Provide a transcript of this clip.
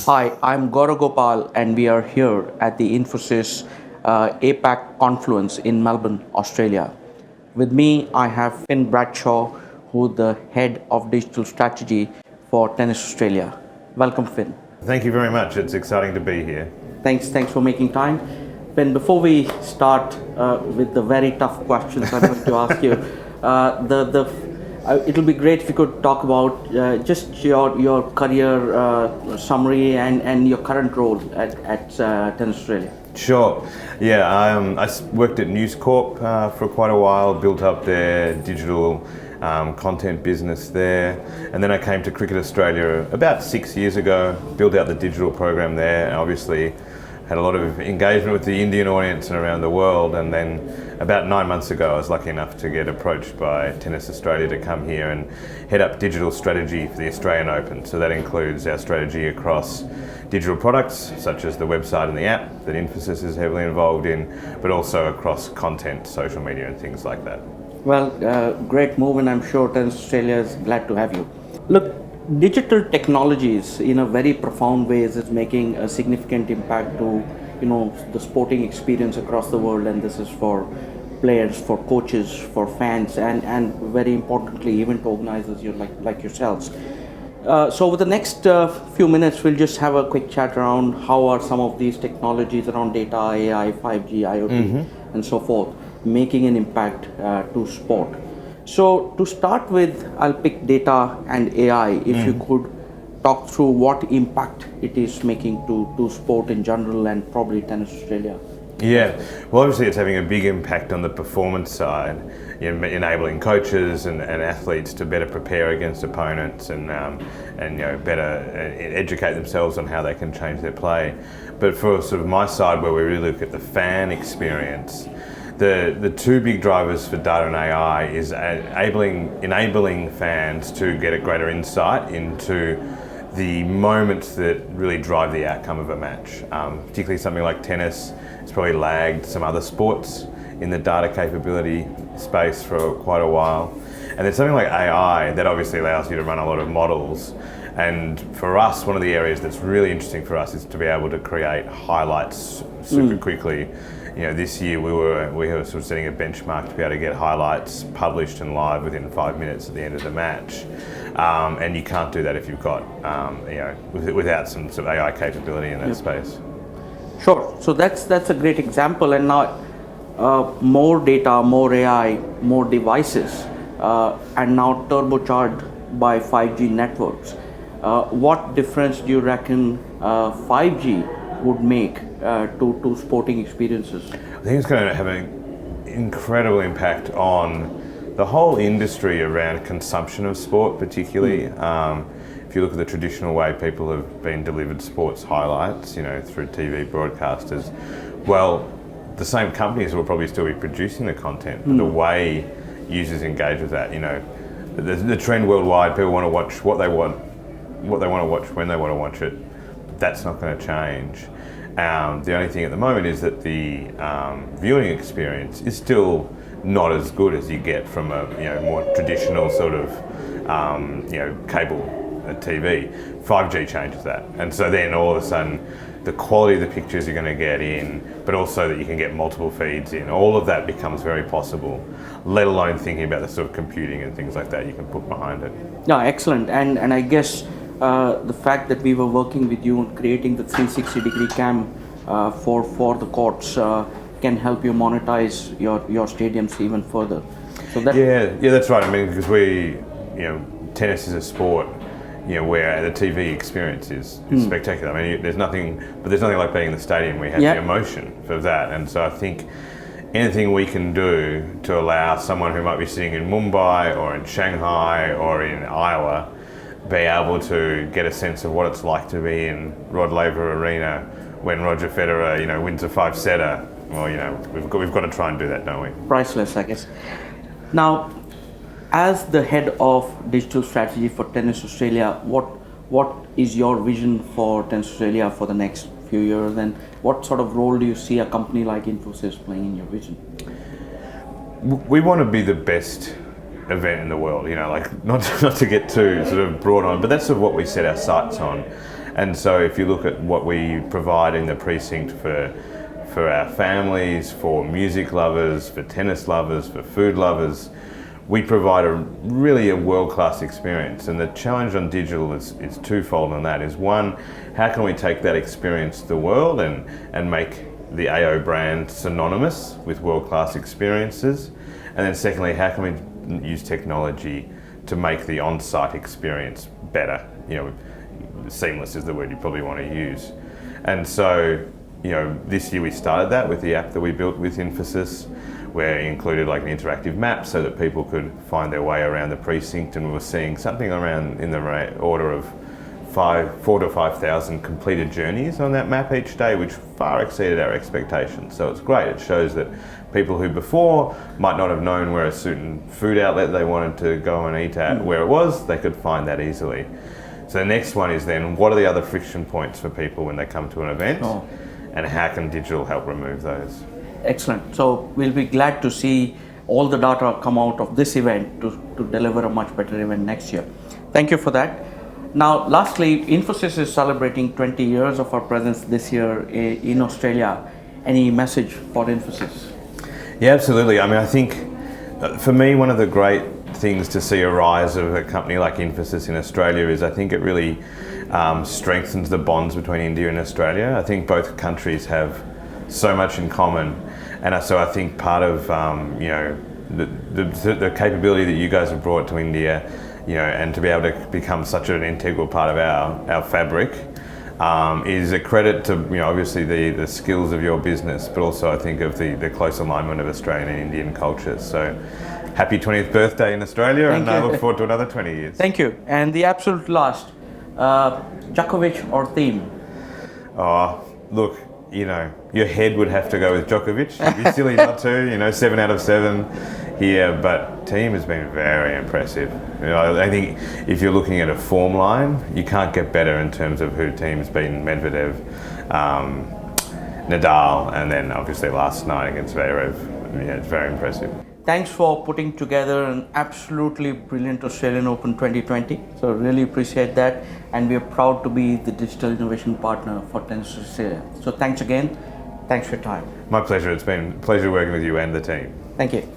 Hi, I'm Gaurav Gopal, and we are here at the Infosys APAC Confluence in Melbourne, Australia. With me, I have Finn Bradshaw, who's the head of digital strategy for Tennis Australia. Welcome, Finn. Thank you very much. It's exciting to be here. Thanks for making time. Finn, before we start with the very tough questions I'm going to ask you, it'll be great if you could talk about just your career summary and your current role at Tennis Australia. Sure. Yeah, I worked at News Corp for quite a while, built up their digital content business there. And then I came to Cricket Australia about 6 years ago, built out the digital program there, and obviously had a lot of engagement with the Indian audience and around the world. And then about 9 months ago, I was lucky enough to get approached by Tennis Australia to come here and head up digital strategy for the Australian Open. So that includes our strategy across digital products, such as the website and the app that Infosys is heavily involved in, but also across content, social media and things like that. Well, great move, and I'm sure Tennis Australia is glad to have you. Look, digital technologies in a very profound way is making a significant impact to the sporting experience across the world, and this is for players, for coaches, for fans, and very importantly event organizers like yourselves. So over the next few minutes we'll just have a quick chat around how are some of these technologies around data, AI, 5G, IoT and so forth making an impact to sport. So to start with, I'll pick data and AI. If you could talk through what impact it is making to sport in general and probably Tennis Australia. Yeah, well, obviously it's having a big impact on the performance side, enabling coaches and athletes to better prepare against opponents and better educate themselves on how they can change their play. But for sort of my side, where we really look at the fan experience, the two big drivers for data and AI is enabling fans to get a greater insight into the moments that really drive the outcome of a match. Particularly something like tennis, it's probably lagged some other sports in the data capability space for quite a while. And then something like AI that obviously allows you to run a lot of models. And for us, one of the areas that's really interesting for us is to be able to create highlights super quickly. This year we were sort of setting a benchmark to be able to get highlights published and live within 5 minutes at the end of the match. And you can't do that if you've got, without some sort of AI capability in that space. Sure. So that's a great example. And now more data, more AI, more devices, and now turbocharged by 5G networks. What difference do you reckon 5G would make to sporting experiences? I think it's going to have an incredible impact on the whole industry around consumption of sport, particularly. If you look at the traditional way people have been delivered sports highlights, through TV broadcasters, well, the same companies will probably still be producing the content, but the way users engage with that, the trend worldwide, people want to watch what they want to watch when they want to watch it. That's not going to change. The only thing at the moment is that the viewing experience is still not as good as you get from a more traditional sort of cable TV. 5G changes that, and so then all of a sudden the quality of the pictures you're going to get in, but also that you can get multiple feeds in, all of that becomes very possible, let alone thinking about the sort of computing and things like that you can put behind it. Yeah, excellent. And I guess the fact that we were working with you on creating the 360-degree cam for the courts can help you monetize your stadiums even further. So yeah, that's right. I mean, because tennis is a sport, where the TV experience is spectacular. I mean, there's nothing like being in the stadium. We have the emotion for that, and so I think anything we can do to allow someone who might be sitting in Mumbai or in Shanghai or in Iowa be able to get a sense of what it's like to be in Rod Laver Arena when Roger Federer, wins a 5-setter. Well, we've got to try and do that, don't we? Priceless, I guess. Now, as the head of digital strategy for Tennis Australia, what is your vision for Tennis Australia for the next few years, and what sort of role do you see a company like Infosys playing in your vision? We want to be the best event in the world, not to get too sort of broad on, but that's sort of what we set our sights on. And so if you look at what we provide in the precinct for our families, for music lovers, for tennis lovers, for food lovers, we provide really a world-class experience. And the challenge on digital is twofold on that. Is one, how can we take that experience to the world and make the AO brand synonymous with world-class experiences? And then secondly, how can we use technology to make the on-site experience better? Seamless is the word you probably want to use. And so, this year we started that with the app that we built with Infosys, where it included like an interactive map so that people could find their way around the precinct, and we were seeing something around in the order of 4,000 to 5,000 completed journeys on that map each day, which far exceeded our expectations. So it's great. It shows that people who before might not have known where a certain food outlet they wanted to go and eat at, where it was, they could find that easily. So the next one is then, what are the other friction points for people when they come to an event? And how can digital help remove those? Excellent. So we'll be glad to see all the data come out of this event to deliver a much better event next year. Thank you for that. Now, lastly, Infosys is celebrating 20 years of our presence this year in Australia. Any message for Infosys? Yeah, absolutely. I think for me, one of the great things to see a rise of a company like Infosys in Australia is I think it really strengthens the bonds between India and Australia. I think both countries have so much in common, and so I think part of the capability that you guys have brought to India, and to be able to become such an integral part of our fabric, is a credit to obviously the skills of your business, but also I think of the close alignment of Australian and Indian cultures. So happy 20th birthday in Australia, and I look forward to another 20 years. Thank you. And the absolute last, Djokovic or theme? Oh, look, your head would have to go with Djokovic. It'd be silly not to, 7 out of 7 here, but team has been very impressive. I think if you're looking at a form line, you can't get better in terms of who team's beaten: Medvedev, Nadal, and then obviously last night against Zverev. It's very impressive. Thanks for putting together an absolutely brilliant Australian Open 2020. So really appreciate that, and we are proud to be the digital innovation partner for Tennis Australia. So thanks again. Thanks for your time. My pleasure. It's been a pleasure working with you and the team. Thank you.